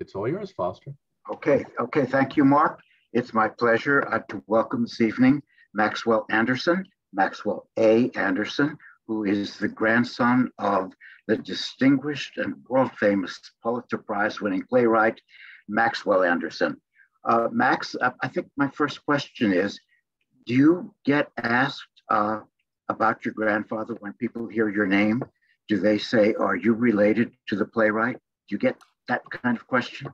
It's all yours, Foster. Okay. Thank you, Mark. It's my pleasure to welcome this evening Maxwell Anderson, Maxwell A. Anderson, who is the grandson of the distinguished and world-famous Pulitzer Prize winning playwright, Maxwell Anderson. Max, I think my first question is, do you get asked about your grandfather when people hear your name? Do they say, are you related to the playwright? Do you get that kind of question?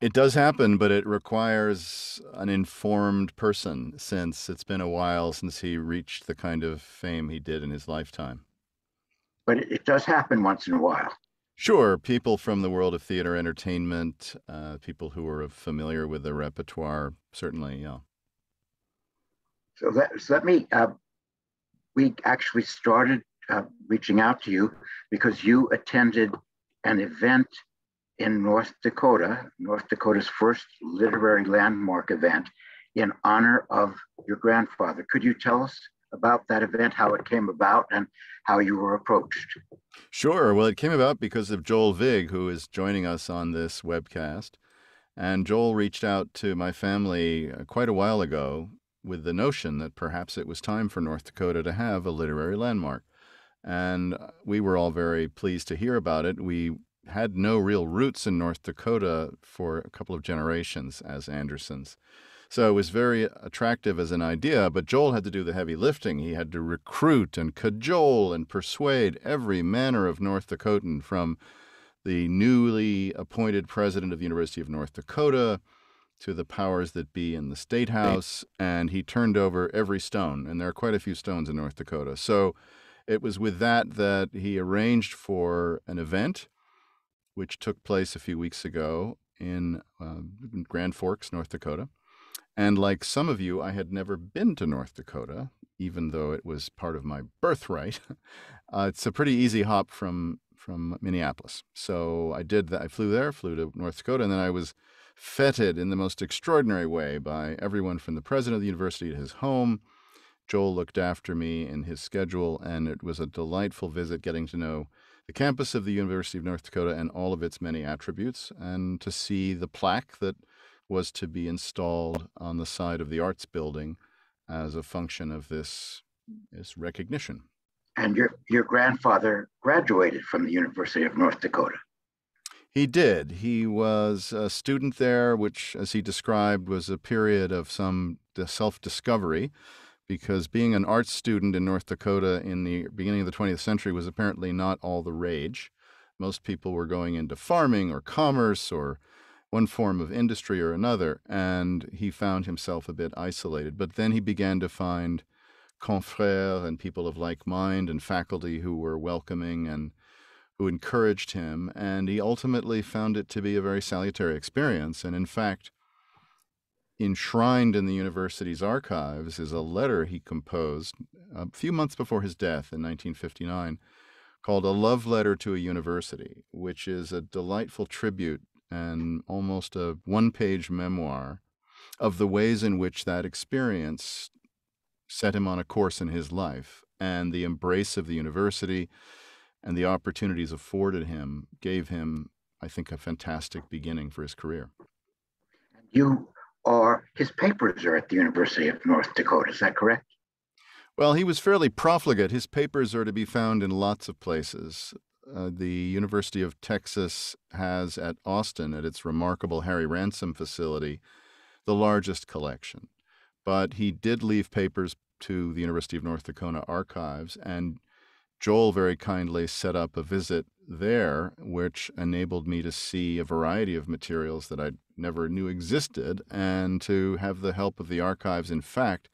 It does happen, but it requires an informed person, since it's been a while since he reached the kind of fame he did in his lifetime. But it does happen once in a while. Sure, people from the world of theater entertainment, people who are familiar with the repertoire, certainly, yeah. So let me, we actually started reaching out to you because you attended an event in North Dakota's first literary landmark event in honor of your grandfather. Could you tell us about that event, how it came about, and how you were approached? Sure. Well, it came about because of Joel Vig, who is joining us on this webcast. And Joel reached out to my family quite a while ago with the notion that perhaps it was time for North Dakota to have a literary landmark. And we were all very pleased to hear about it. We had no real roots in North Dakota for a couple of generations as Andersons. So it was very attractive as an idea, but Joel had to do the heavy lifting. He had to recruit and cajole and persuade every manner of North Dakotan, from the newly appointed president of the University of North Dakota to the powers that be in the State House, and he turned over every stone, and there are quite a few stones in North Dakota. So it was with that he arranged for an event, which took place a few weeks ago in Grand Forks, North Dakota. And like some of you, I had never been to North Dakota, even though it was part of my birthright. It's a pretty easy hop from Minneapolis. So I did that. I flew to North Dakota, and then I was feted in the most extraordinary way by everyone from the president of the university to his home. Joel looked after me in his schedule, and it was a delightful visit, getting to know the campus of the University of North Dakota and all of its many attributes, and to see the plaque that was to be installed on the side of the Arts Building as a function of this recognition. And your grandfather graduated from the University of North Dakota. He did. He was a student there, which, as he described, was a period of some self-discovery, because being an art student in North Dakota in the beginning of the 20th century was apparently not all the rage. Most people were going into farming or commerce or one form of industry or another, and he found himself a bit isolated. But then he began to find confrères and people of like mind and faculty who were welcoming and who encouraged him, and he ultimately found it to be a very salutary experience. And in fact, enshrined in the university's archives is a letter he composed a few months before his death in 1959 called A Love Letter to a University, which is a delightful tribute and almost a one-page memoir of the ways in which that experience set him on a course in his life, and the embrace of the university and the opportunities afforded him gave him, I think, a fantastic beginning for his career. His papers are at the University of North Dakota, is that correct? Well, he was fairly profligate. His papers are to be found in lots of places. The University of Texas has at Austin, at its remarkable Harry Ransom facility, the largest collection. But he did leave papers to the University of North Dakota archives, and Joel very kindly set up a visit there, which enabled me to see a variety of materials that I never knew existed, and to have the help of the archives, in fact,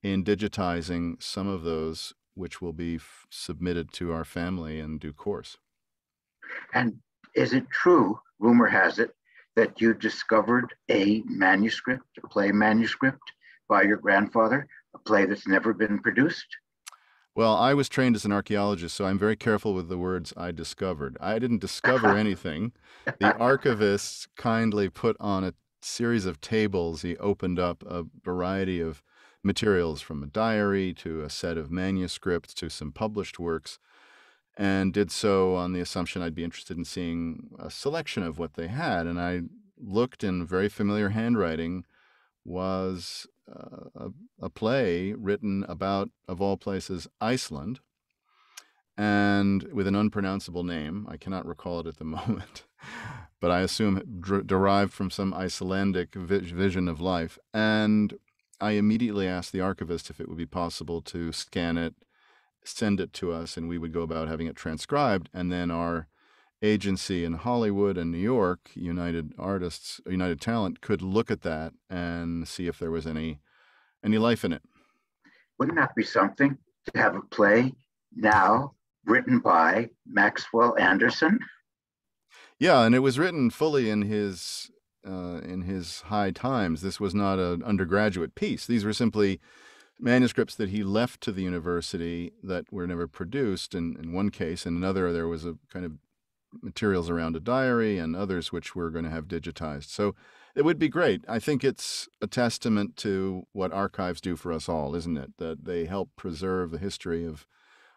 in digitizing some of those, which will be submitted to our family in due course. And is it true, rumor has it, that you discovered a play manuscript by your grandfather, a play that's never been produced? Well, I was trained as an archaeologist, so I'm very careful with the words I discovered. I didn't discover anything. The archivist kindly put on a series of tables. He opened up a variety of materials, from a diary to a set of manuscripts to some published works. and did so on the assumption I'd be interested in seeing a selection of what they had. And I looked in very familiar handwriting was a play written about, of all places, Iceland, and with an unpronounceable name. I cannot recall it at the moment, but I assume it derived from some Icelandic vision of life. And I immediately asked the archivist if it would be possible to scan it, send it to us, and we would go about having it transcribed. And then our agency in Hollywood and New York, United Artists, United Talent, could look at that and see if there was any life in it. Wouldn't that be something to have a play now written by Maxwell Anderson? Yeah, and it was written fully in his high times. This was not an undergraduate piece. These were simply manuscripts that he left to the university that were never produced in one case. In another, there was a kind of materials around a diary, and others which we're going to have digitized. So it would be great. I think it's a testament to what archives do for us all, isn't it? That they help preserve the history of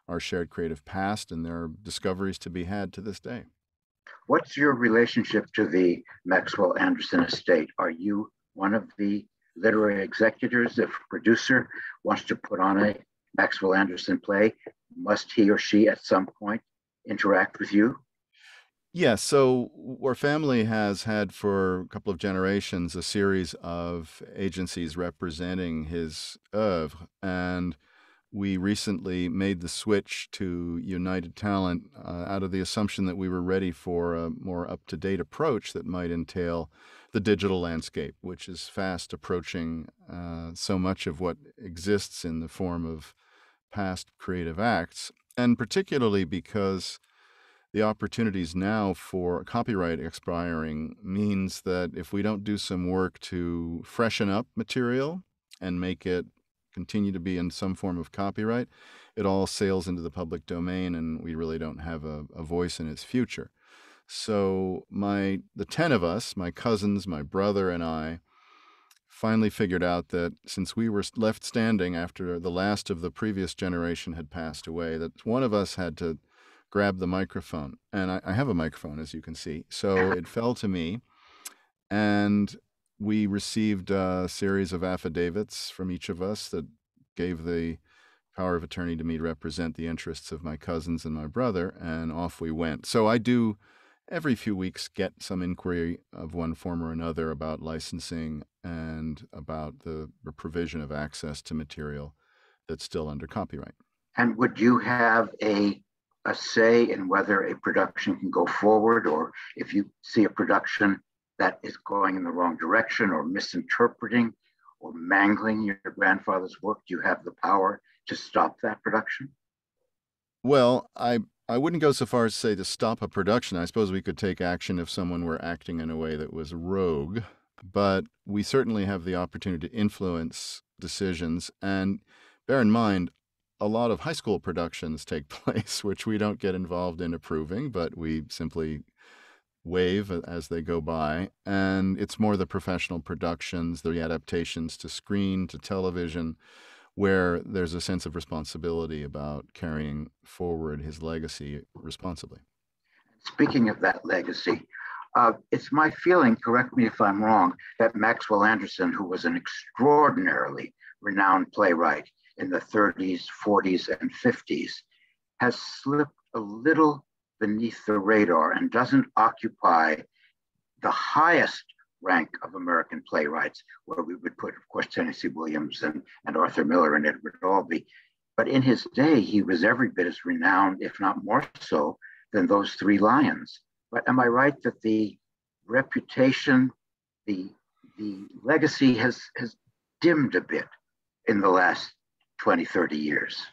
our shared creative past, and there are discoveries to be had to this day. What's your relationship to the Maxwell Anderson estate? Are you one of the literary executors? If a producer wants to put on a Maxwell Anderson play, must he or she at some point interact with you? Yeah, so our family has had for a couple of generations a series of agencies representing his oeuvre, and we recently made the switch to United Talent out of the assumption that we were ready for a more up-to-date approach that might entail the digital landscape, which is fast approaching so much of what exists in the form of past creative acts, and particularly because the opportunities now for copyright expiring means that if we don't do some work to freshen up material and make it continue to be in some form of copyright, it all sails into the public domain, and we really don't have a voice in its future. So the 10 of us, my cousins, my brother, and I, finally figured out that since we were left standing after the last of the previous generation had passed away, that one of us had to grab the microphone. And I have a microphone, as you can see. So it fell to me, and we received a series of affidavits from each of us that gave the power of attorney to me to represent the interests of my cousins and my brother, and off we went. So I do, every few weeks, get some inquiry of one form or another about licensing and about the provision of access to material that's still under copyright. And would you have a say in whether a production can go forward, or if you see a production that is going in the wrong direction or misinterpreting or mangling your grandfather's work, do you have the power to stop that production? Well, I wouldn't go so far as to say to stop a production. I suppose we could take action if someone were acting in a way that was rogue, but we certainly have the opportunity to influence decisions. And bear in mind, a lot of high school productions take place, which we don't get involved in approving, but we simply wave as they go by. And it's more the professional productions, the adaptations to screen, to television, where there's a sense of responsibility about carrying forward his legacy responsibly. Speaking of that legacy, it's my feeling, correct me if I'm wrong, that Maxwell Anderson, who was an extraordinarily renowned playwright in the 30s, 40s, and 50s, has slipped a little beneath the radar and doesn't occupy the highest rank of American playwrights, where we would put, of course, Tennessee Williams and Arthur Miller and Edward Albee. But in his day, he was every bit as renowned, if not more so, than those three lions. But am I right that the reputation, the legacy has dimmed a bit in the last 20, 30 years?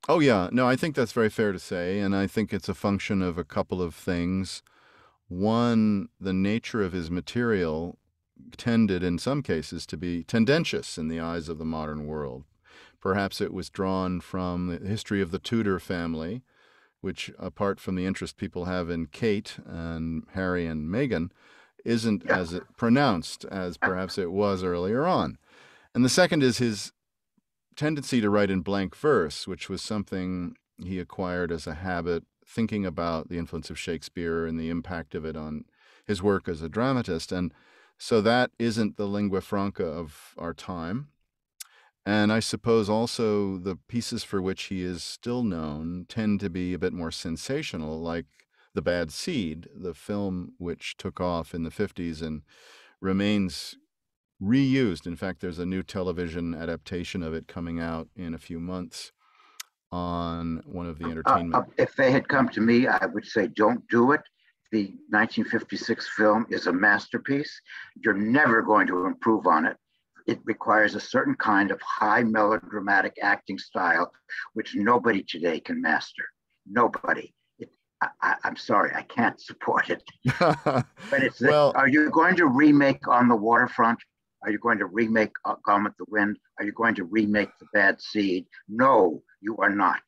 Oh, yeah. No, I think that's very fair to say. And I think it's a function of a couple of things. One, the nature of his material tended in some cases to be tendentious in the eyes of the modern world. Perhaps it was drawn from the history of the Tudor family, which, apart from the interest people have in Kate and Harry and Meghan, isn't as pronounced as perhaps it was earlier on. And the second is his tendency to write in blank verse, which was something he acquired as a habit thinking about the influence of Shakespeare and the impact of it on his work as a dramatist. And so that isn't the lingua franca of our time. And I suppose also the pieces for which he is still known tend to be a bit more sensational, like The Bad Seed, the film which took off in the 50s and remains reused. In fact, there's a new television adaptation of it coming out in a few months on one of the entertainment. If they had come to me, I would say, don't do it. The 1956 film is a masterpiece. You're never going to improve on it. It requires a certain kind of high melodramatic acting style, which nobody today can master. Nobody. I'm sorry, I can't support it. But it's well, are you going to remake On the Waterfront? Are you going to remake Gone with the Wind? Are you going to remake The Bad Seed? No, you are not.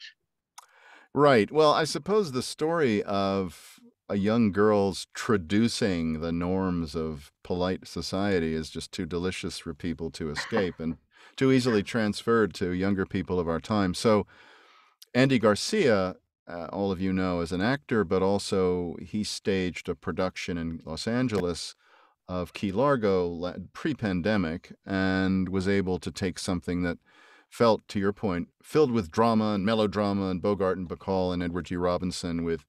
Right. Well, I suppose the story of a young girl's traducing the norms of polite society is just too delicious for people to escape and too easily transferred to younger people of our time. So Andy Garcia, all of you know, as an actor, but also he staged a production in Los Angeles of Key Largo pre-pandemic and was able to take something that felt, to your point, filled with drama and melodrama and Bogart and Bacall and Edward G. Robinson with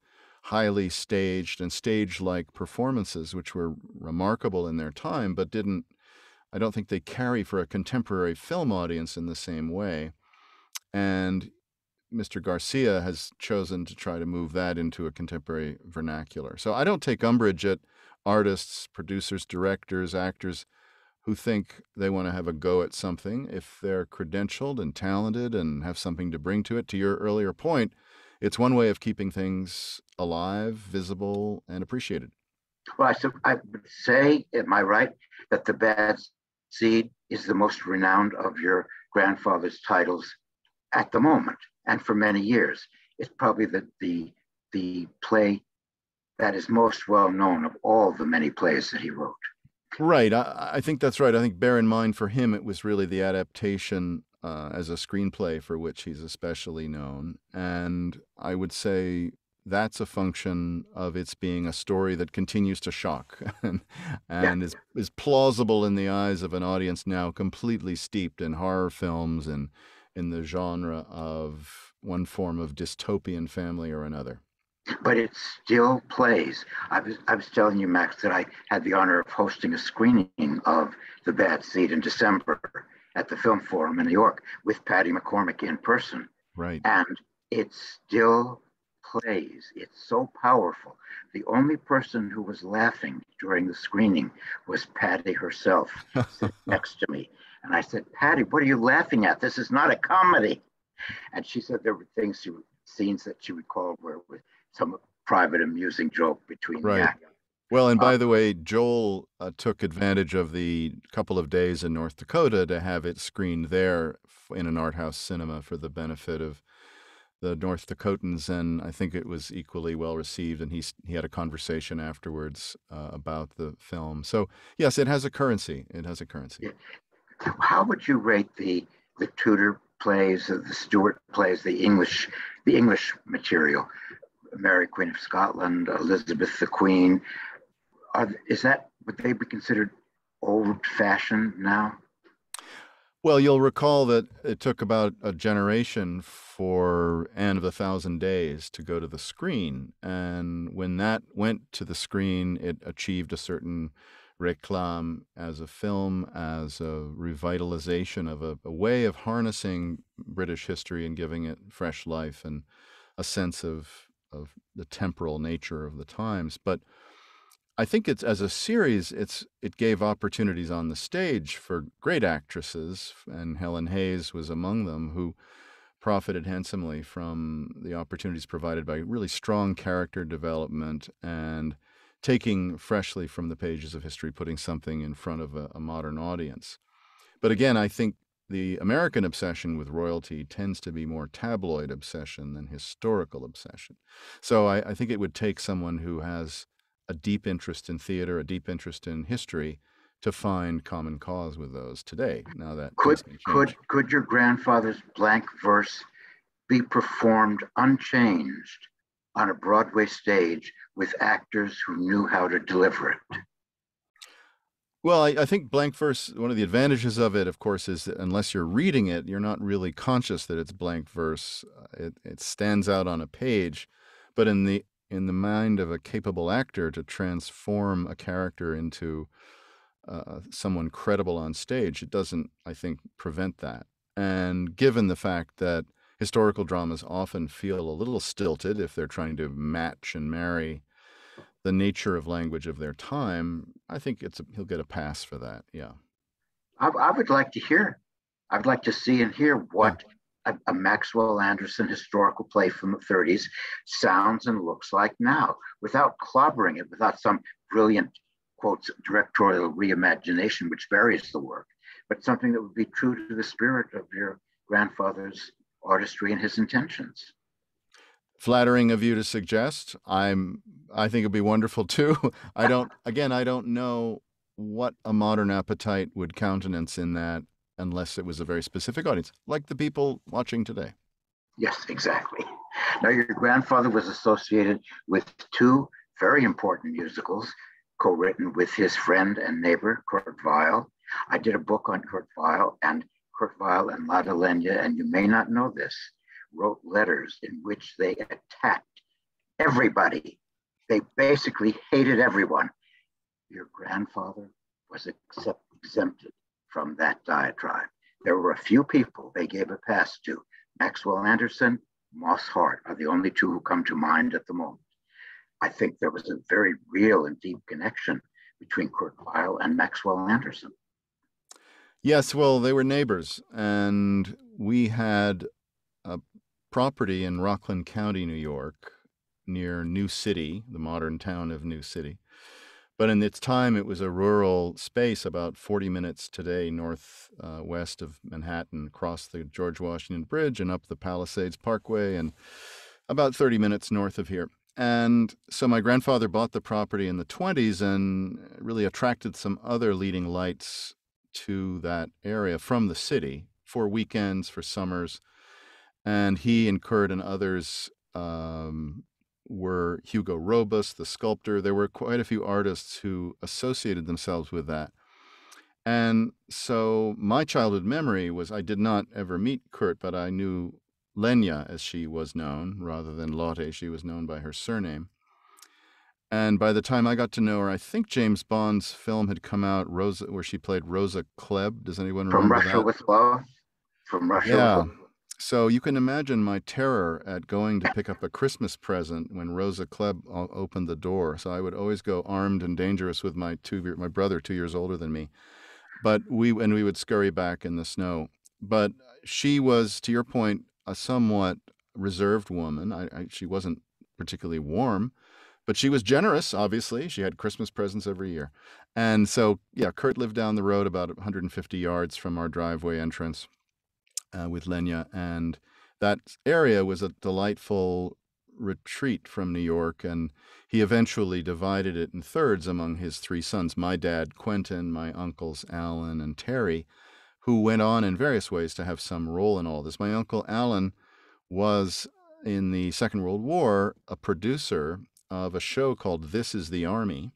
highly staged and stage-like performances, which were remarkable in their time, but I don't think they carry for a contemporary film audience in the same way. And Mr. Garcia has chosen to try to move that into a contemporary vernacular. So I don't take umbrage at artists, producers, directors, actors who think they want to have a go at something if they're credentialed and talented and have something to bring to it. To your earlier point, it's one way of keeping things alive, visible, and appreciated. Well, I would say, am I right, that The Bad Seed is the most renowned of your grandfather's titles at the moment and for many years. It's probably the play that is most well known of all the many plays that he wrote. Right. I think that's right. I think bear in mind for him, it was really the adaptation as a screenplay for which he's especially known. And I would say that's a function of its being a story that continues to shock and is plausible in the eyes of an audience now completely steeped in horror films and in the genre of one form of dystopian family or another. But it still plays. I was telling you, Max, that I had the honor of hosting a screening of The Bad Seed in December at the Film Forum in New York with Patty McCormick in person. Right. And it still plays. It's so powerful. The only person who was laughing during the screening was Patty herself sitting next to me. And I said, Patty, what are you laughing at? This is not a comedy. And she said there were scenes that she recalled where it was some private amusing joke between the actors. Well, and by the way, Joel took advantage of the couple of days in North Dakota to have it screened there in an art house cinema for the benefit of the North Dakotans, and I think it was equally well received, and he had a conversation afterwards about the film. So, yes, it has a currency. It has a currency. How would you rate the Tudor plays, the Stuart plays, the English material? Mary Queen of Scotland, Elizabeth the Queen. Would they be considered old-fashioned now? Well, you'll recall that it took about a generation for Anne of the Thousand Days to go to the screen. And when that went to the screen, it achieved a certain réclame as a film, as a revitalization of a way of harnessing British history and giving it fresh life and a sense of the temporal nature of the times. But I think it's, as a series, it gave opportunities on the stage for great actresses, and Helen Hayes was among them, who profited handsomely from the opportunities provided by really strong character development and taking freshly from the pages of history, putting something in front of a modern audience. But again, I think the American obsession with royalty tends to be more tabloid obsession than historical obsession. So I think it would take someone who has a deep interest in theater, a deep interest in history, to find common cause with those today. Now that could your grandfather's blank verse be performed unchanged on a Broadway stage with actors who knew how to deliver it? Well, I think blank verse, one of the advantages of it, of course, is that unless you're reading it, you're not really conscious that it's blank verse. It stands out on a page, but in the mind of a capable actor to transform a character into someone credible on stage, it doesn't, I think, prevent that. And given the fact that historical dramas often feel a little stilted if they're trying to match and marry the nature of language of their time, I think he'll get a pass for that. Yeah. I would like to hear, I'd like to see and hear Yeah. what a Maxwell Anderson historical play from the 30s sounds and looks like now, without clobbering it, without some brilliant, quotes, directorial reimagination, which buries the work, but something that would be true to the spirit of your grandfather's artistry and his intentions. Flattering of you to suggest. I think it'd be wonderful too. I don't know what a modern appetite would countenance in that unless it was a very specific audience, like the people watching today. Yes, exactly. Now, your grandfather was associated with two very important musicals co-written with his friend and neighbor, Kurt Weill. I did a book on Kurt Weill, and Kurt Weill and Lada Lenya, and you may not know this, wrote letters in which they attacked everybody. They basically hated everyone. Your grandfather was exempted from that diatribe. There were a few people they gave a pass to. Maxwell Anderson, Moss Hart are the only two who come to mind at the moment. I think there was a very real and deep connection between Kurt Weill and Maxwell Anderson. Yes, well, they were neighbors, and we had a property in Rockland County, New York, near New City, the modern town of New City. But in its time, it was a rural space about 40 minutes today northwest of Manhattan, across the George Washington Bridge and up the Palisades Parkway, and about 30 minutes north of here. And so my grandfather bought the property in the 20s and really attracted some other leading lights to that area from the city for weekends, for summers. And he and Kurt and others were Hugo Robus, the sculptor. There were quite a few artists who associated themselves with that. And so my childhood memory was I did not ever meet Kurt, but I knew Lenya, as she was known, rather than Lotte. She was known by her surname. And by the time I got to know her, I think James Bond's film had come out, Rosa, where she played Rosa Klebb. Does anyone remember that? From Russia with Love? From Russia Yeah. with Love. So you can imagine my terror at going to pick up a Christmas present when Rosa Klebb opened the door. So I would always go armed and dangerous with my brother, 2 years older than me. But we would scurry back in the snow. But she was, to your point, a somewhat reserved woman. She wasn't particularly warm, but she was generous, obviously. She had Christmas presents every year. And so, yeah, Kurt lived down the road about 150 yards from our driveway entrance. With Lenya, and that area was a delightful retreat from New York, and he eventually divided it in thirds among his three sons, my dad, Quentin, my uncles, Alan and Terry, who went on in various ways to have some role in all this. My uncle Alan was, in the Second World War, a producer of a show called This Is the Army.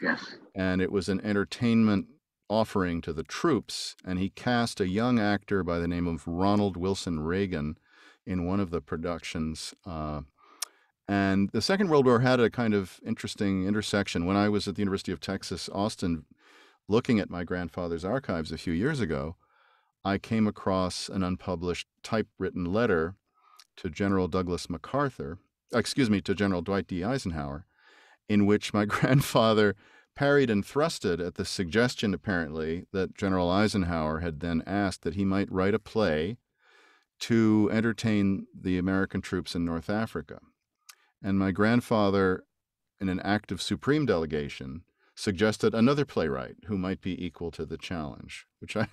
Yes. And it was an entertainment offering to the troops, and he cast a young actor by the name of Ronald Wilson Reagan in one of the productions. And the Second World War had a kind of interesting intersection. When I was at the University of Texas, Austin, looking at my grandfather's archives a few years ago, I came across an unpublished typewritten letter to General to General Dwight D. Eisenhower, in which my grandfather parried and thrusted at the suggestion, apparently, that General Eisenhower had then asked that he might write a play to entertain the American troops in North Africa. And my grandfather, in an act of supreme delegation, suggested another playwright who might be equal to the challenge, which I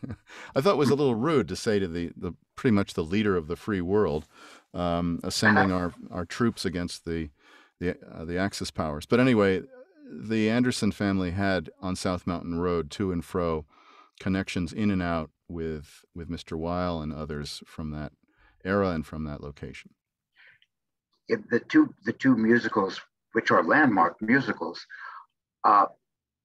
thought was a little rude to say to the pretty much the leader of the free world, assembling our troops against the Axis powers. But anyway, the Anderson family had on South Mountain Road, to and fro, connections in and out with Mr. Weill and others from that era and from that location. the two musicals, which are landmark musicals, uh,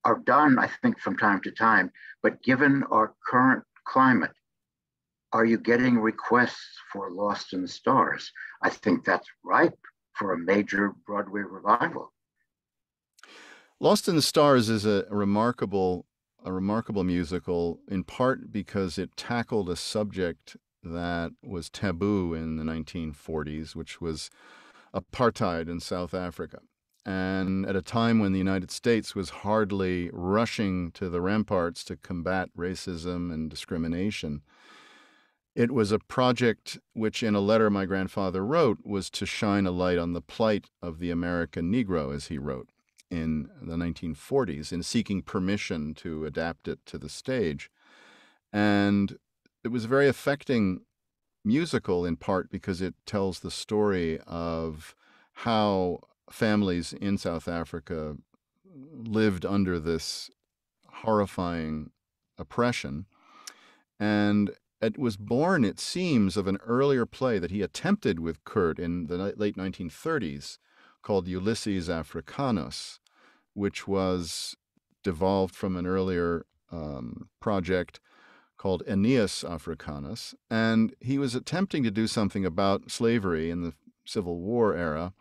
are done, I think, from time to time. But given our current climate, are you getting requests for Lost in the Stars? I think that's ripe for a major Broadway revival. Lost in the Stars is a remarkable musical, in part because it tackled a subject that was taboo in the 1940s, which was apartheid in South Africa. And at a time when the United States was hardly rushing to the ramparts to combat racism and discrimination, it was a project which, in a letter my grandfather wrote, was to shine a light on the plight of the American Negro, as he wrote in the 1940s, in seeking permission to adapt it to the stage. And it was a very affecting musical, in part because it tells the story of how families in South Africa lived under this horrifying oppression. And it was born, it seems, of an earlier play that he attempted with Kurt in the late 1930s called Ulysses Africanus, which was devolved from an earlier project called Aeneas Africanus. And he was attempting to do something about slavery in the Civil War era,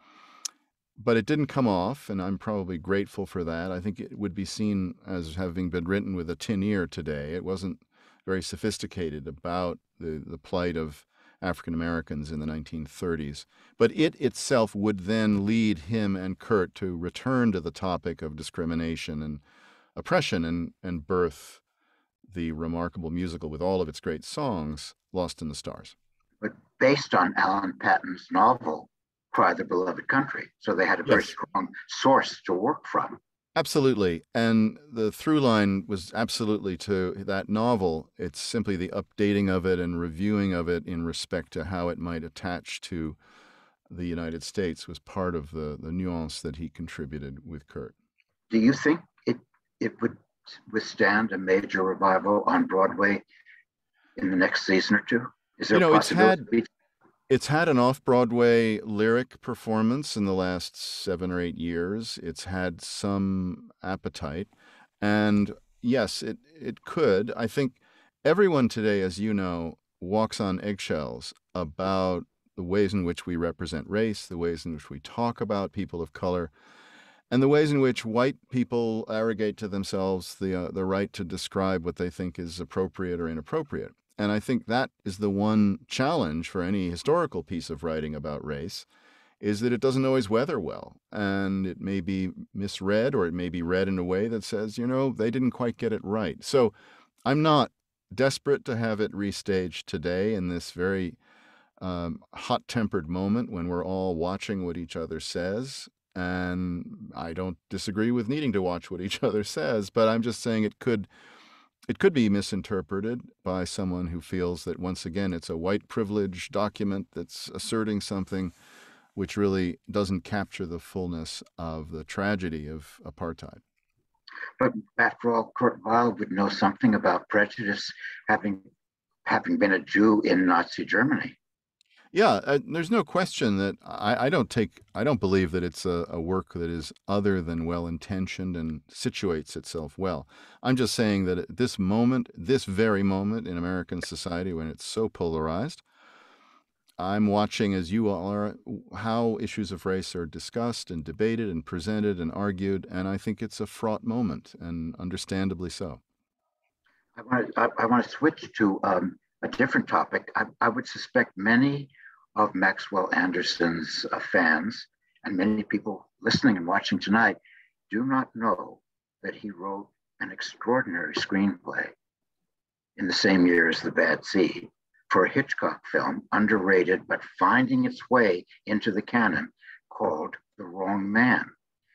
but it didn't come off, and I'm probably grateful for that. I think it would be seen as having been written with a tin ear today. It wasn't very sophisticated about the plight of African Americans in the 1930s. But it itself would then lead him and Kurt to return to the topic of discrimination and oppression and birth the remarkable musical with all of its great songs, Lost in the Stars. But based on Alan Patton's novel, Cry the Beloved Country. So they had a very strong source to work from. Absolutely. And the through line was absolutely to that novel. It's simply the updating of it and reviewing of it in respect to how it might attach to the United States was part of the nuance that he contributed with Kurt. Do you think it would withstand a major revival on Broadway in the next season or two? Is there a possibility? It's had an off-Broadway lyric performance in the last 7 or 8 years. It's had some appetite. And yes, it could. I think everyone today, as you know, walks on eggshells about the ways in which we represent race, the ways in which we talk about people of color, and the ways in which white people arrogate to themselves the right to describe what they think is appropriate or inappropriate. And I think that is the one challenge for any historical piece of writing about race, is that it doesn't always weather well. And it may be misread, or it may be read in a way that says, they didn't quite get it right. So I'm not desperate to have it restaged today in this very hot-tempered moment when we're all watching what each other says. And I don't disagree with needing to watch what each other says, but I'm just saying it could be misinterpreted by someone who feels that, once again, it's a white privilege document that's asserting something which really doesn't capture the fullness of the tragedy of apartheid. But after all, Kurt Weill would know something about prejudice, having been a Jew in Nazi Germany. Yeah, there's no question that I don't believe that it's a work that is other than well-intentioned and situates itself well. I'm just saying that at this moment, this very moment in American society, when it's so polarized, I'm watching, as you all are, how issues of race are discussed and debated and presented and argued, and I think it's a fraught moment, and understandably so. I want to switch to a different topic. I would suspect many of Maxwell Anderson's fans, and many people listening and watching tonight, do not know that he wrote an extraordinary screenplay in the same year as The Bad Seed for a Hitchcock film, underrated but finding its way into the canon, called The Wrong Man,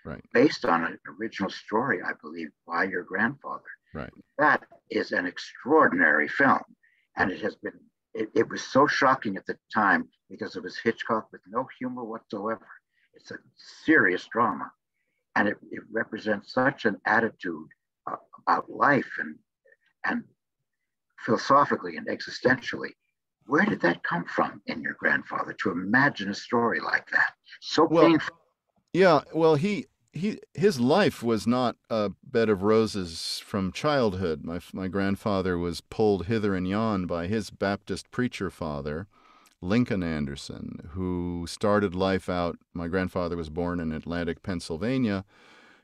right, based on an original story, I believe, by your grandfather. Right. That is an extraordinary film, and it was so shocking at the time because it was Hitchcock with no humor whatsoever. It's a serious drama, and it represents such an attitude about life and philosophically and existentially. Where did that come from in your grandfather to imagine a story like that? So Well, painful. yeah, well, his life was not a bed of roses from childhood. My grandfather was pulled hither and yon by his Baptist preacher father, Lincoln Anderson, who started life out. My grandfather was born in Atlantic, Pennsylvania,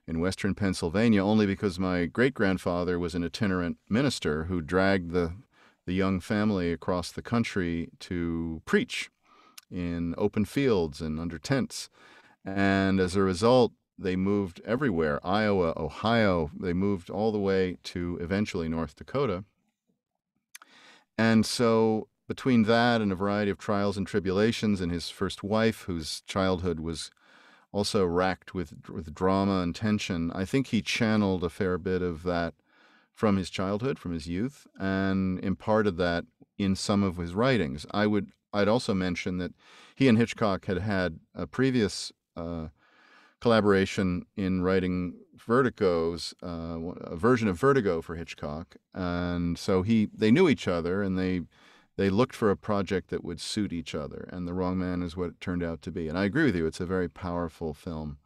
in western Pennsylvania, only because my great grandfather was an itinerant minister who dragged the young family across the country to preach in open fields and under tents. And as a result, they moved everywhere: Iowa, Ohio. They moved all the way to eventually North Dakota. And so, between that and a variety of trials and tribulations, and his first wife, whose childhood was also racked with drama and tension, I think he channeled a fair bit of that from his childhood, from his youth, and imparted that in some of his writings. I'd also mention that he and Hitchcock had had a previous collaboration in writing Vertigo's a version of Vertigo for Hitchcock, and so they knew each other, and they looked for a project that would suit each other, and The Wrong Man is what it turned out to be. And I agree with you; it's a very powerful film,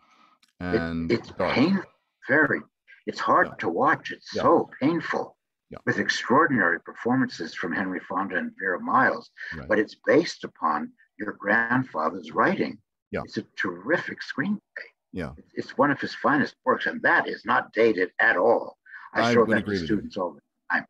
and It's dark. painful, very. It's hard Yeah, to watch. It's yeah, so painful, yeah. with extraordinary performances from Henry Fonda and Vera Miles, Right. but it's based upon your grandfather's writing. Yeah. It's a terrific screenplay. Yeah. It's one of his finest works, and that is not dated at all. I I show would that agree to with you. students all the time.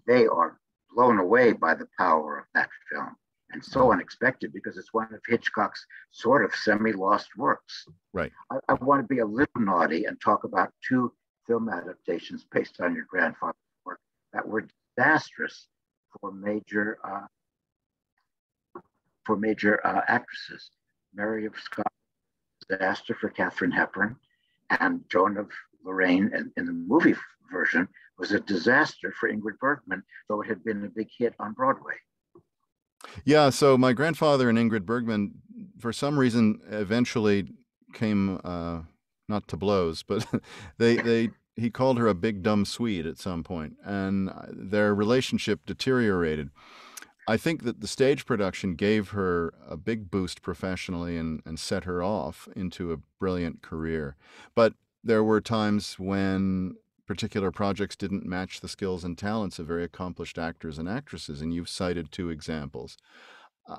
They are blown away by the power of that film, and so unexpected, because it's one of Hitchcock's sort of semi-lost works. Right. I want to be a little naughty and talk about two film adaptations based on your grandfather's work that were disastrous for major actresses. Mary of Scots, disaster for Katharine Hepburn, and Joan of Lorraine in the movie version was a disaster for Ingrid Bergman, though it had been a big hit on Broadway. Yeah, so my grandfather and Ingrid Bergman, for some reason, eventually came not to blows, but he called her a big dumb Swede at some point, and their relationship deteriorated. I think that the stage production gave her a big boost professionally and set her off into a brilliant career. But there were times when particular projects didn't match the skills and talents of very accomplished actors and actresses, and you've cited two examples.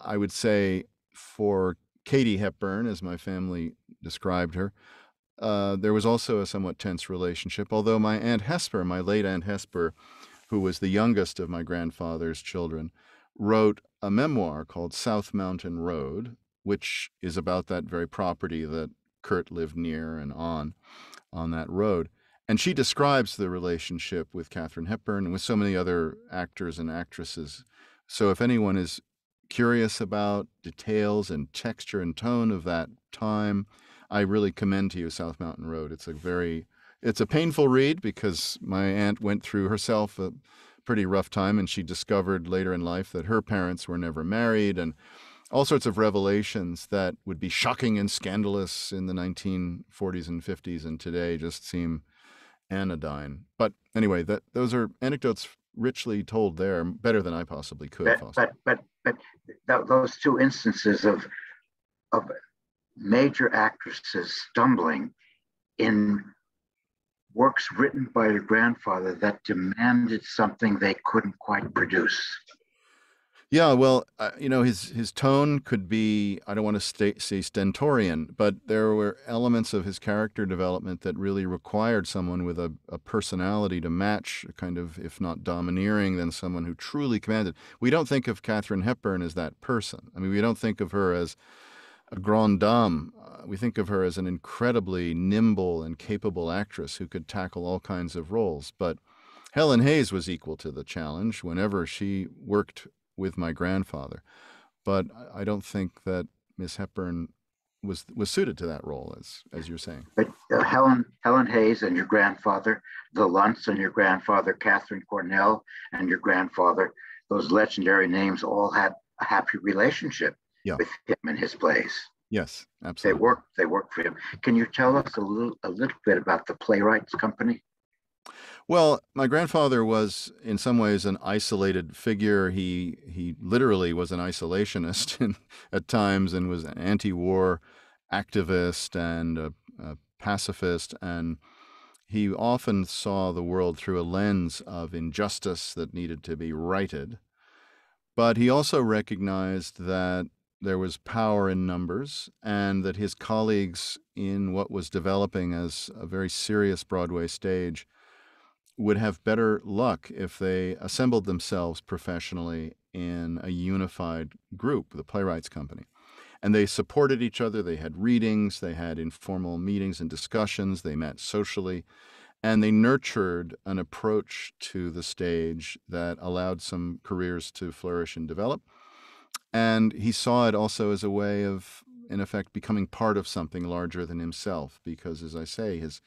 I would say for Katie Hepburn, as my family described her, there was also a somewhat tense relationship, although my Aunt Hesper, my late Aunt Hesper, who was the youngest of my grandfather's children, wrote a memoir called South Mountain Road, which is about that very property that Kurt lived near and on that road. And she describes the relationship with Katharine Hepburn and with so many other actors and actresses. So if anyone is curious about details and texture and tone of that time, I really commend to you South Mountain Road. It's a painful read, because my aunt went through herself a pretty rough time, and she discovered later in life that her parents were never married, and all sorts of revelations that would be shocking and scandalous in the 1940s and 50s and today just seem anodyne. But anyway, those are anecdotes richly told there, better than I possibly could. But those two instances of major actresses stumbling in works written by your grandfather that demanded something they couldn't quite produce. Yeah, well, his tone could be, I don't want to say stentorian, but there were elements of his character development that really required someone with a personality to match, kind of, if not domineering, then someone who truly commanded. We don't think of Katharine Hepburn as that person. I mean, we don't think of her as a grande dame. We think of her as an incredibly nimble and capable actress who could tackle all kinds of roles. But Helen Hayes was equal to the challenge whenever she worked with my grandfather. But I don't think that Miss Hepburn was suited to that role, as you're saying. But Helen Hayes and your grandfather, the Luntz and your grandfather, Catherine Cornell and your grandfather, those legendary names all had a happy relationship with him and his plays. Yes, absolutely. They worked for him. Can you tell us a little bit about the Playwrights Company? Well, my grandfather was in some ways an isolated figure. He literally was an isolationist at times and was an anti-war activist and a pacifist, and he often saw the world through a lens of injustice that needed to be righted. But he also recognized that there was power in numbers and that his colleagues in what was developing as a very serious Broadway stage would have better luck if they assembled themselves professionally in a unified group, the Playwrights Company. And they supported each other. They had readings, they had informal meetings and discussions, they met socially, and they nurtured an approach to the stage that allowed some careers to flourish and develop. And he saw it also as a way of, in effect, becoming part of something larger than himself, because, as I say, his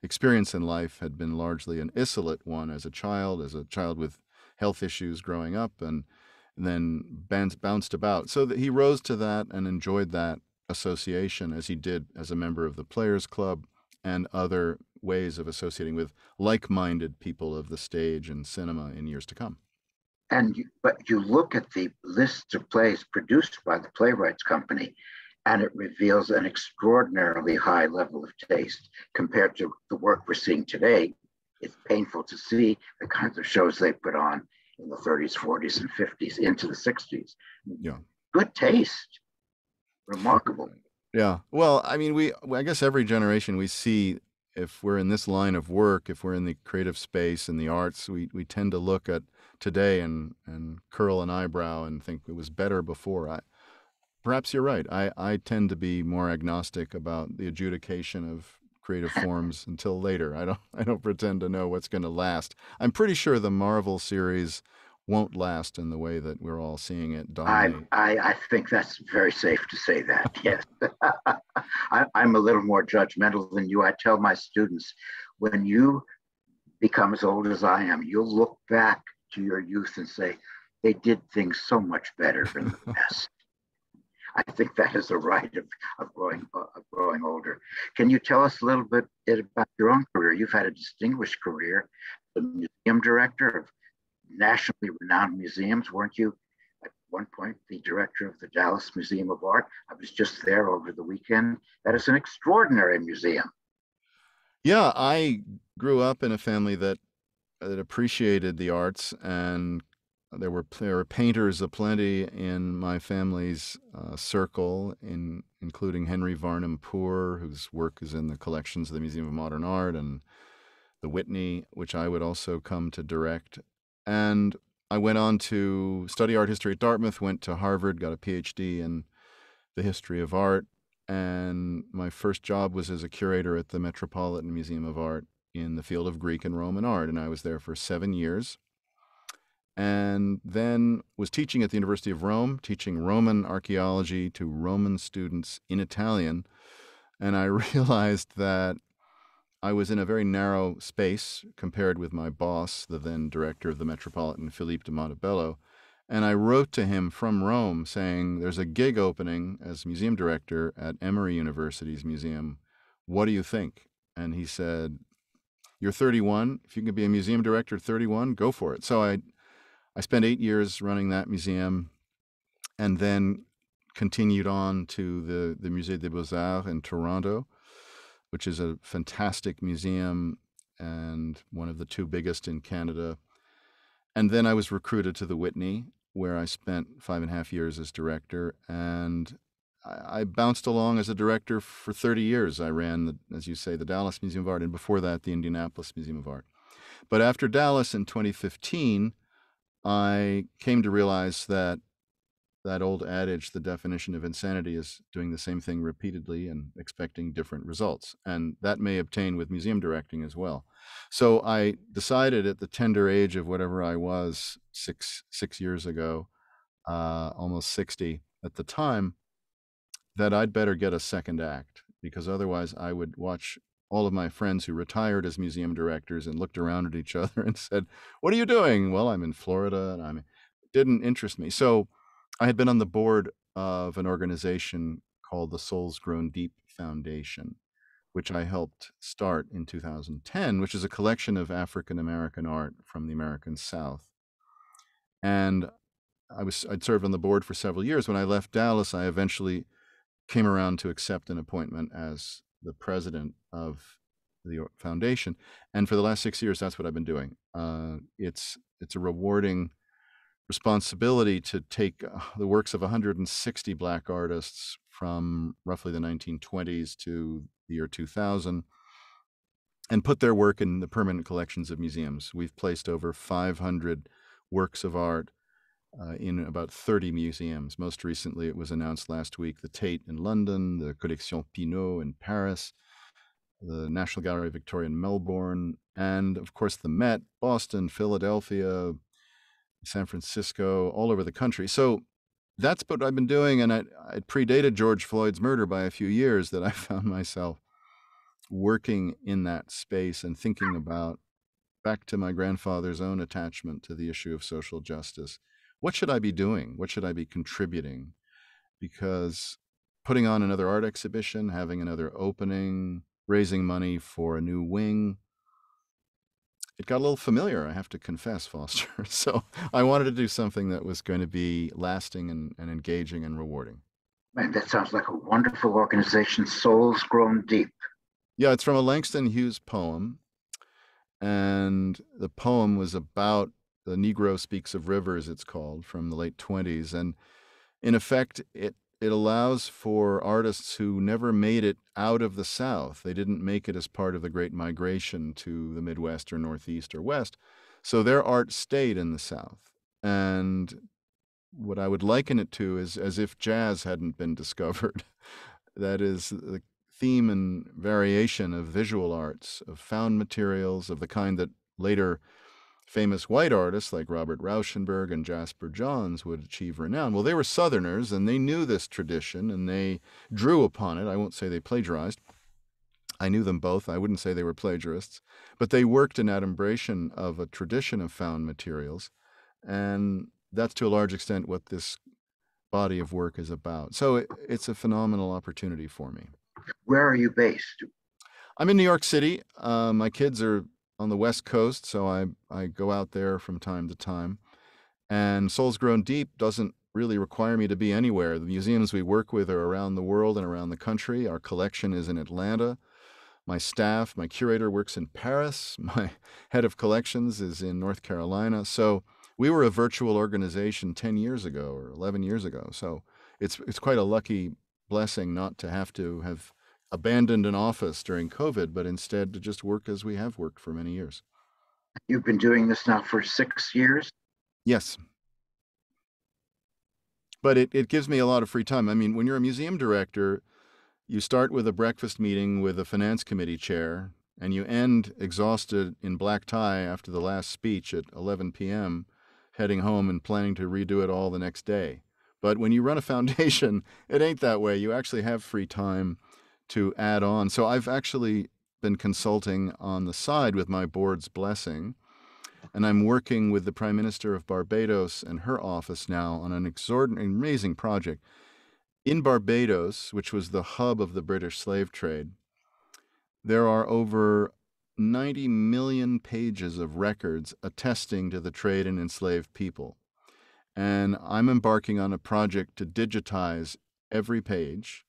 experience in life had been largely an isolate one as a child with health issues growing up, and then bounced about. So that he rose to that and enjoyed that association as he did as a member of the Players Club and other ways of associating with like-minded people of the stage and cinema in years to come. But you look at the lists of plays produced by the Playwrights Company, and it reveals an extraordinarily high level of taste compared to the work we're seeing today. It's painful to see the kinds of shows they put on in the 30s, 40s, and 50s into the 60s. Yeah. Good taste. Remarkable. Yeah. Well, I mean, I guess every generation we see, if we're in this line of work, if we're in the creative space and the arts, we tend to look at today and curl an eyebrow and think it was better before. Perhaps you're right. I tend to be more agnostic about the adjudication of creative forms until later. I don't pretend to know what's going to last. I'm pretty sure the Marvel series won't last in the way that we're all seeing it dominate. I think that's very safe to say that, yes. I'm a little more judgmental than you. I tell my students, when you become as old as I am, you'll look back to your youth and say, they did things so much better in the past. I think that is a right of growing older. Can you tell us a little bit about your own career? You've had a distinguished career, the museum director of nationally renowned museums, weren't you? At one point, the director of the Dallas Museum of Art. I was just there over the weekend. That is an extraordinary museum. Yeah, I grew up in a family that appreciated the arts, and there were painters aplenty in my family's circle, including Henry Varnum Poor, whose work is in the collections of the Museum of Modern Art, and the Whitney, which I would also come to direct. And I went on to study art history at Dartmouth, went to Harvard, got a PhD in the history of art, and my first job was as a curator at the Metropolitan Museum of Art in the field of Greek and Roman art, and I was there for 7 years. And then was teaching at the University of Rome, teaching Roman archaeology to Roman students in Italian. And I realized that I was in a very narrow space compared with my boss, the then director of the Metropolitan, Philippe de Montebello. And I wrote to him from Rome saying, there's a gig opening as museum director at Emory University's museum. What do you think? And he said, you're 31. If you can be a museum director at 31, go for it. So I spent 8 years running that museum, and then continued on to the Musée des Beaux-Arts in Toronto, which is a fantastic museum and one of the two biggest in Canada. And then I was recruited to the Whitney, where I spent 5.5 years as director. And I bounced along as a director for 30 years. I ran, as you say, the Dallas Museum of Art, and before that, the Indianapolis Museum of Art. But after Dallas in 2015, I came to realize that old adage, the definition of insanity is doing the same thing repeatedly and expecting different results. And that may obtain with museum directing as well. So I decided at the tender age of whatever I was, six years ago, almost 60 at the time, that I'd better get a second act, because otherwise I would watch all of my friends who retired as museum directors and looked around at each other and said, what are you doing? Well, I'm in Florida, and it didn't interest me. So I had been on the board of an organization called the Souls Grown Deep Foundation, which I helped start in 2010, which is a collection of African American art from the American South. And I'd served on the board for several years. When I left Dallas, I eventually came around to accept an appointment as the president of the foundation. And for the last 6 years, that's what I've been doing. It's a rewarding responsibility to take the works of 160 Black artists from roughly the 1920s to the year 2000 and put their work in the permanent collections of museums. We've placed over 500 works of art in about 30 museums. Most recently, it was announced last week, the Tate in London, the Collection Pinault in Paris, the National Gallery of Victoria in Melbourne, and of course the Met, Boston, Philadelphia, San Francisco, all over the country. So that's what I've been doing, and it predated George Floyd's murder by a few years that I found myself working in that space and thinking about, back to my grandfather's own attachment to the issue of social justice. What should I be doing? What should I be contributing? Because putting on another art exhibition, having another opening, raising money for a new wing, it got a little familiar, I have to confess, Foster. So I wanted to do something that was going to be lasting and engaging and rewarding. Man, that sounds like a wonderful organization, Souls Grown Deep. Yeah, it's from a Langston Hughes poem. And the poem was about The Negro Speaks of Rivers, it's called, from the late 20s. And in effect, it allows for artists who never made it out of the South. They didn't make it as part of the Great Migration to the Midwest or Northeast or West. So their art stayed in the South. And what I would liken it to is as if jazz hadn't been discovered. That is the theme and variation of visual arts, of found materials, of the kind that later famous white artists like Robert Rauschenberg and Jasper Johns would achieve renown. Well, they were Southerners, and they knew this tradition, and they drew upon it. I won't say they plagiarized. I knew them both. I wouldn't say they were plagiarists. But they worked in adumbration of a tradition of found materials, and that's to a large extent what this body of work is about. So it's a phenomenal opportunity for me. Where are you based? I'm in New York City. My kids are on the West Coast, so I go out there from time to time. And Souls Grown Deep doesn't really require me to be anywhere. The museums we work with are around the world and around the country. Our collection is in Atlanta. My staff, my curator works in Paris. My head of collections is in North Carolina. So we were a virtual organization 10 years ago or 11 years ago. So it's quite a lucky blessing not to have abandoned an office during COVID, but instead to just work as we have worked for many years. You've been doing this now for 6 years? Yes. But it gives me a lot of free time. I mean, when you're a museum director, you start with a breakfast meeting with a finance committee chair, and you end exhausted in black tie after the last speech at 11 p.m., heading home and planning to redo it all the next day. But when you run a foundation, it ain't that way. You actually have free time to add on. So I've actually been consulting on the side with my board's blessing, and I'm working with the Prime Minister of Barbados and her office now on an amazing project. In Barbados, which was the hub of the British slave trade, there are over 90 million pages of records attesting to the trade in enslaved people. And I'm embarking on a project to digitize every page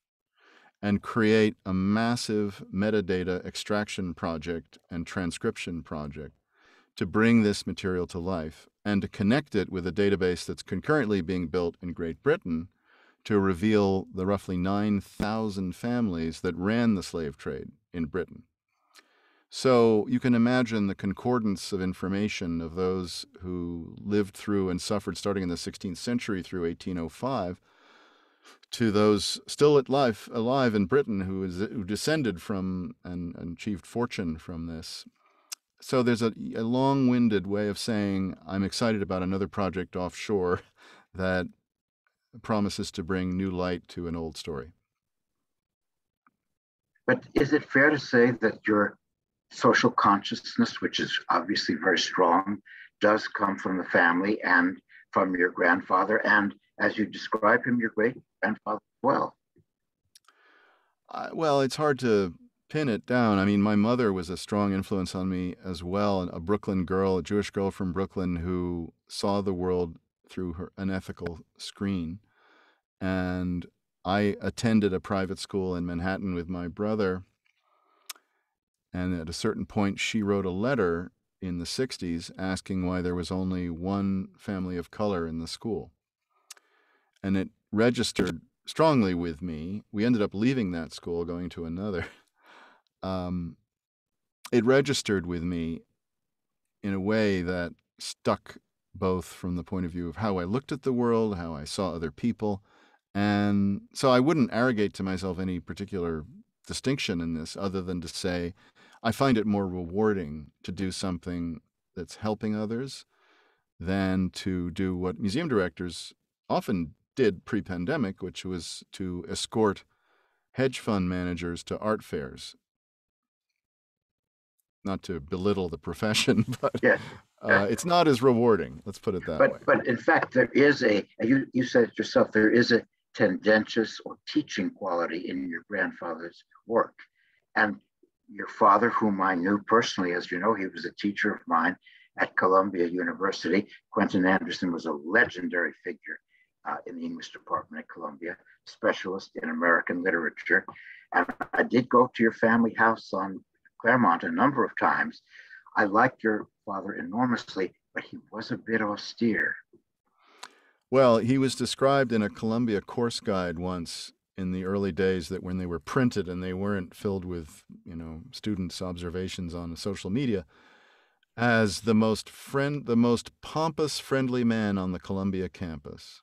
and create a massive metadata extraction project and transcription project to bring this material to life and to connect it with a database that's concurrently being built in Great Britain to reveal the roughly 9,000 families that ran the slave trade in Britain. So you can imagine the concordance of information of those who lived through and suffered starting in the 16th century through 1805 to those still alive in Britain who descended from and achieved fortune from this. So there's a long-winded way of saying I'm excited about another project offshore that promises to bring new light to an old story. But is it fair to say that your social consciousness, which is obviously very strong, does come from the family and from your grandfather, and as you describe him, your great grandfather as well? Well, it's hard to pin it down. I mean, my mother was a strong influence on me as well, a Brooklyn girl, a Jewish girl from Brooklyn who saw the world through an ethical screen. And I attended a private school in Manhattan with my brother. And at a certain point, she wrote a letter in the 60s asking why there was only one family of color in the school. And it registered strongly with me. We ended up leaving that school, going to another. It registered with me in a way that stuck, both from the point of view of how I looked at the world, how I saw other people. And so I wouldn't arrogate to myself any particular distinction in this, other than to say I find it more rewarding to do something that's helping others than to do what museum directors often did pre-pandemic, which was to escort hedge fund managers to art fairs. Not to belittle the profession, but Yes. It's not as rewarding. Let's put it that way. But in fact, there is you said it yourself, there is a tendentious or teaching quality in your grandfather's work. And your father, whom I knew personally, as you know, he was a teacher of mine at Columbia University. Quentin Anderson was a legendary figure in the English department at Columbia, specialist in American literature. And I did go to your family house on Claremont a number of times. I liked your father enormously, but he was a bit austere. Well, he was described in a Columbia course guide once in the early days, that when they were printed and they weren't filled with, students' observations on social media, as the most pompous, friendly man on the Columbia campus.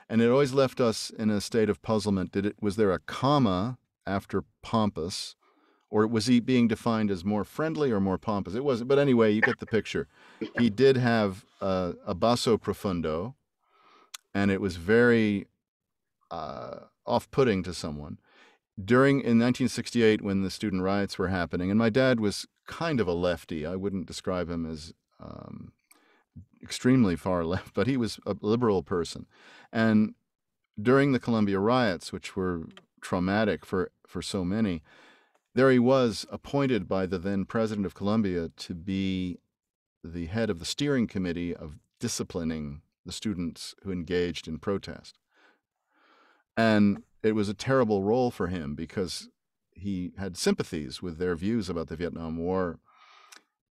And it always left us in a state of puzzlement. Was there a comma after pompous, or was he being defined as more friendly or more pompous? It wasn't, but anyway, you get the picture. He did have a basso profundo, and it was very off-putting to someone. In 1968, when the student riots were happening, and my dad was kind of a lefty. I wouldn't describe him as extremely far left, but he was a liberal person. And during the Columbia riots, which were traumatic for so many, there he was, appointed by the then president of Columbia to be the head of the steering committee of disciplining the students who engaged in protest. And it was a terrible role for him because he had sympathies with their views about the Vietnam War.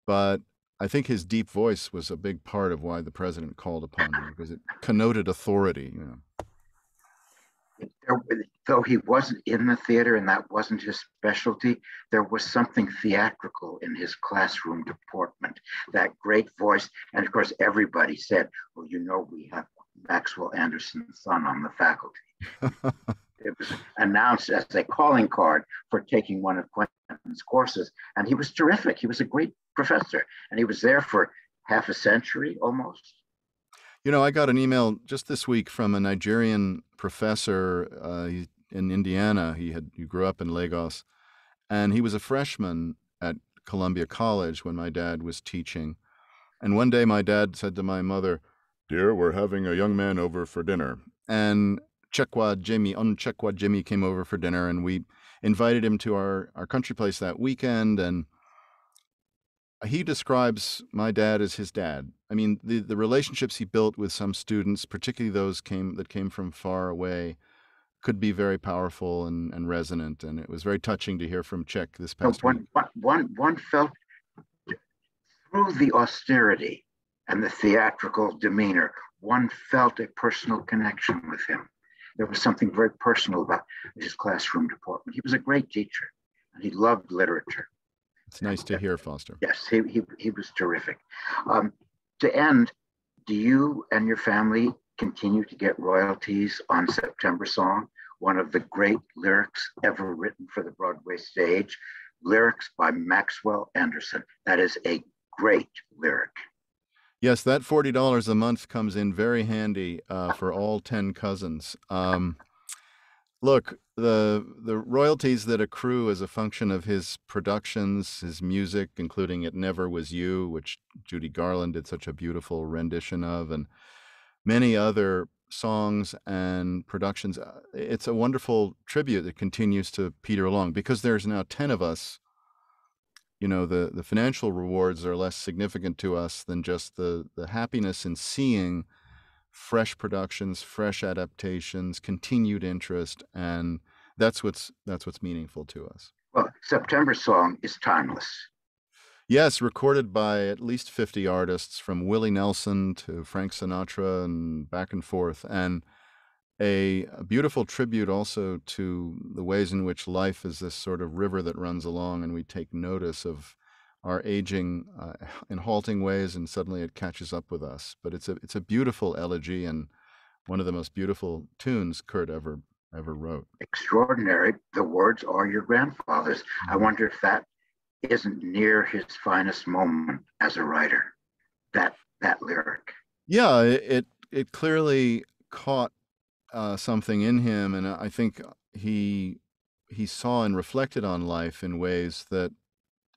But I think his deep voice was a big part of why the president called upon him, because it connoted authority. Though he wasn't in the theater and that wasn't his specialty, there was something theatrical in his classroom deportment, that great voice. And of course, everybody said, well, we have Maxwell Anderson's son on the faculty. It was announced as a calling card for taking one of Quentin's courses. And he was terrific. He was a great professor. And he was there for half a century almost. I got an email just this week from a Nigerian professor in Indiana. He grew up in Lagos, and he was a freshman at Columbia College when my dad was teaching. And one day my dad said to my mother, "Dear, we're having a young man over for dinner." And Chekwa Jimmy came over for dinner, and we invited him to our country place that weekend. And he describes my dad as his dad. I mean, the relationships he built with some students, particularly those that came from far away, could be very powerful and resonant. And it was very touching to hear from Czech this past week. One felt through the austerity and the theatrical demeanor, one felt a personal connection with him. There was something very personal about his classroom deportment. He was a great teacher, and he loved literature. It's nice to hear, Foster. Yes, he was terrific. To end, do you and your family continue to get royalties on September Song, one of the great lyrics ever written for the Broadway stage? Lyrics by Maxwell Anderson. That is a great lyric. Yes, that $40 a month comes in very handy for all 10 cousins. Look, the royalties that accrue as a function of his productions, his music, including It Never Was You, which Judy Garland did such a beautiful rendition of, and many other songs and productions. It's a wonderful tribute that continues to peter along because there's now 10 of us. You know, the financial rewards are less significant to us than just the happiness in seeing fresh productions, fresh adaptations, continued interest, and that's what's meaningful to us. Well, September Song is timeless. Yes, recorded by at least 50 artists, from Willie Nelson to Frank Sinatra and back and forth, and a beautiful tribute also to the ways in which life is this sort of river that runs along, and we take notice of our aging in halting ways, and suddenly it catches up with us. But it's a beautiful elegy and one of the most beautiful tunes Kurt ever wrote. Extraordinary. The words are your grandfather's. I wonder if that isn't near his finest moment as a writer, that lyric. Yeah, it clearly caught something in him, and I think he saw and reflected on life in ways that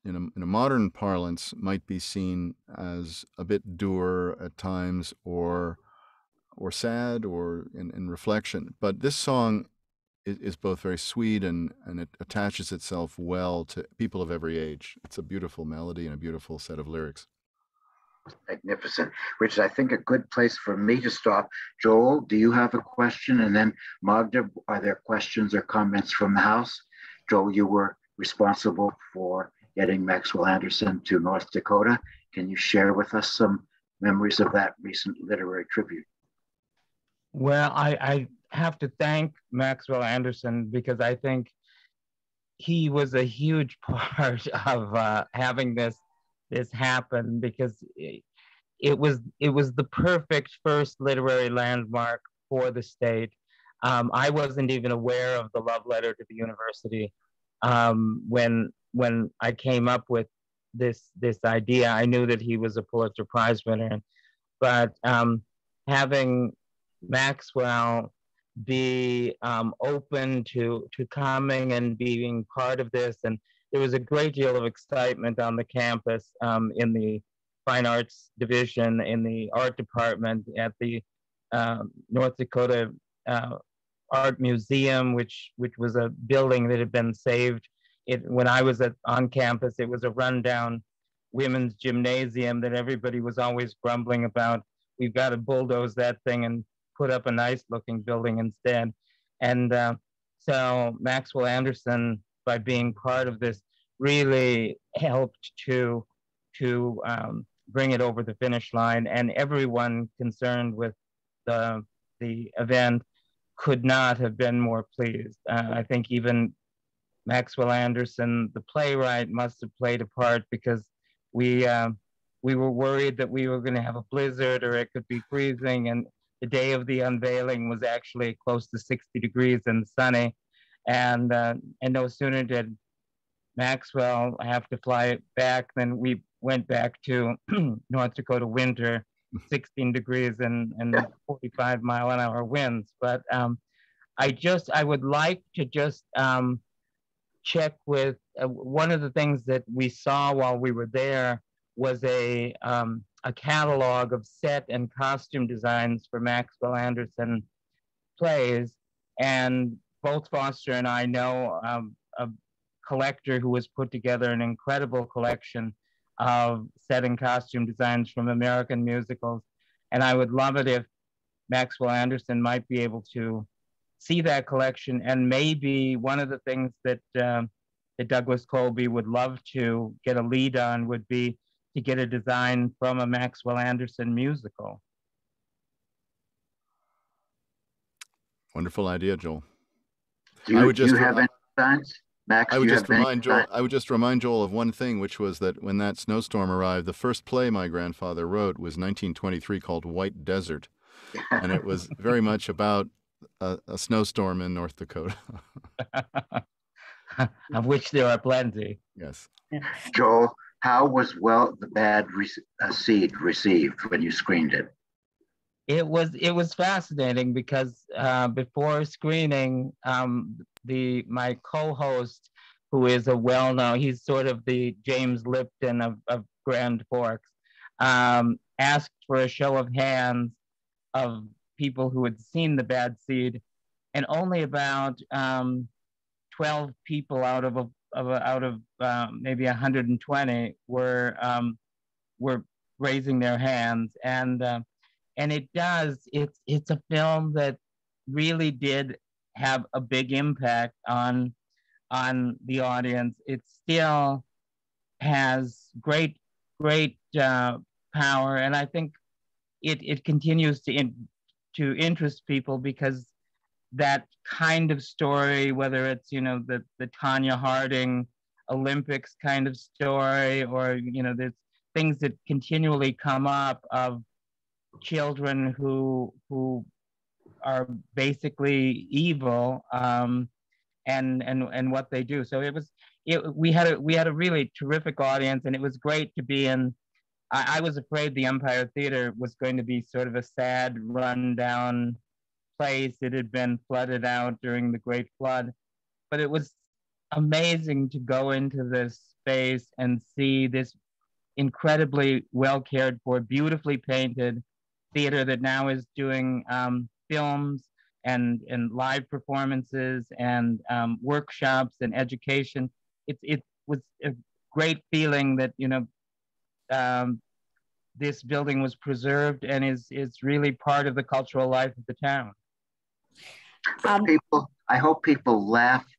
in a modern parlance might be seen as a bit dour at times, or sad, or in reflection. But this song is both very sweet and it attaches itself well to people of every age. It's a beautiful melody and a beautiful set of lyrics. Magnificent, which is, I think, a good place for me to stop. Joel, do you have a question? And then Magda, are there questions or comments from the house? Joel, you were responsible for getting Maxwell Anderson to North Dakota. Can you share with us some memories of that recent literary tribute? Well, I have to thank Maxwell Anderson because I think he was a huge part of having this happen, because it was the perfect first literary landmark for the state. I wasn't even aware of the love letter to the university when I came up with this idea. I knew that he was a Pulitzer Prize winner, but having Maxwell be open to coming and being part of this, and there was a great deal of excitement on the campus in the Fine Arts Division, in the art department at the North Dakota Art Museum, which was a building that had been saved. When I was on campus, it was a rundown women's gymnasium that everybody was always grumbling about. We've got to bulldoze that thing and put up a nice looking building instead. And so Maxwell Anderson, by being part of this, really helped to bring it over the finish line. And everyone concerned with the event could not have been more pleased. I think even Maxwell Anderson, the playwright, must have played a part, because we were worried that we were going to have a blizzard or it could be freezing, and the day of the unveiling was actually close to 60 degrees and sunny. And no sooner did Maxwell have to fly back than we went back to North Dakota winter, 16 degrees and 45-mile-an-hour winds. But I would like to just check with one of the things that we saw while we were there was a catalog of set and costume designs for Maxwell Anderson plays. And both Foster and I know a collector who has put together an incredible collection of set and costume designs from American musicals. And I would love it if Maxwell Anderson might be able to see that collection. And maybe one of the things that Douglas Colby would love to get a lead on would be to get a design from a Maxwell Anderson musical. Wonderful idea, Joel. Do you have any designs? Max, I would just remind Joel of one thing, which was that when that snowstorm arrived, the first play my grandfather wrote was 1923, called White Desert. And it was very much about a snowstorm in North Dakota. Of which there are plenty. Yes. Joel, how was The Bad Seed received when you screened it? It was fascinating because before screening, my co-host, who is a well-known, he's sort of the James Lipton of Grand Forks, asked for a show of hands of people who had seen the bad seed, and only about 12 people out of maybe 120 were raising their hands, and it's a film that really did have a big impact on the audience. It still has great power, and I think it continues to interest people, because that kind of story, whether it's the Tanya Harding Olympics kind of story, or there's things that continually come up of children who are basically evil, and what they do. So we had a really terrific audience, and it was great to be in. I was afraid the Empire Theater was going to be sort of a sad, rundown place. It had been flooded out during the Great Flood, but it was amazing to go into this space and see this incredibly well cared for, beautifully painted theater that now is doing films and live performances and workshops and education. It was a great feeling that this building was preserved and is really part of the cultural life of the town. I hope people laughed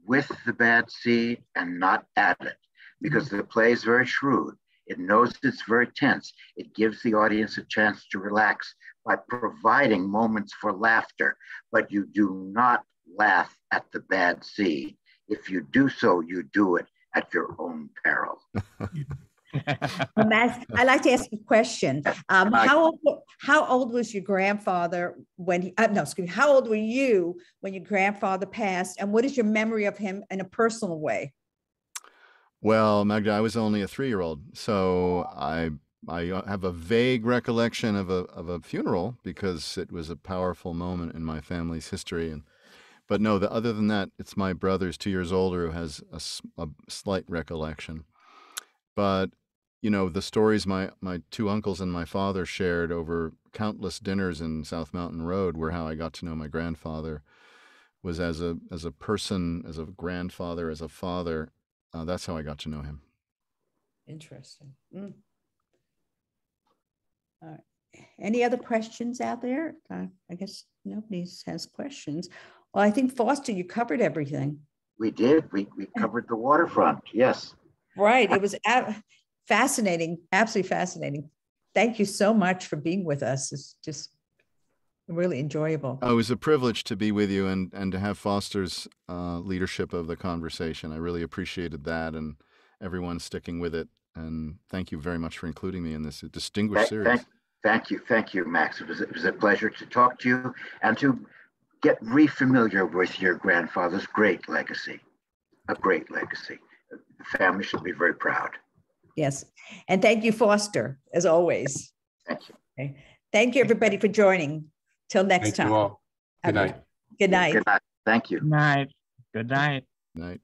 with the bad seed and not at it, because the play is very shrewd. It knows it's very tense. It gives the audience a chance to relax by providing moments for laughter, but you do not laugh at the bad seed. If you do so, you do it at your own peril. Max, I'd like to ask a question. How old was your grandfather when how old were you when your grandfather passed, and what is your memory of him in a personal way? Well, Magda, I was only a 3-year-old, so I have a vague recollection of a funeral, because it was a powerful moment in my family's history. But no, other than that, it's my brother who's 2 years older who has a slight recollection. But the stories my 2 uncles and my father shared over countless dinners in South Mountain Road were how I got to know my grandfather. Was as a person, as a grandfather, as a father. That's how I got to know him. Interesting. All right. Any other questions out there? I guess nobody has questions. Well, I think, Foster, you covered everything. We did. We covered the waterfront. Yes. Right. It was fascinating. Absolutely fascinating. Thank you so much for being with us. It's just really enjoyable. Oh, it was a privilege to be with you and to have Foster's leadership of the conversation. I really appreciated that, and everyone sticking with it. And thank you very much for including me in this distinguished series. Thank you, Max. It was a pleasure to talk to you and to get re-familiar with your grandfather's great legacy, a great legacy. The family should be very proud. Yes. And thank you, Foster, as always. Thank you. Okay. Thank you, everybody, for joining. Till next time. Thank you all. Good night. Good night. Good night. Thank you. Good night. Good night. Night.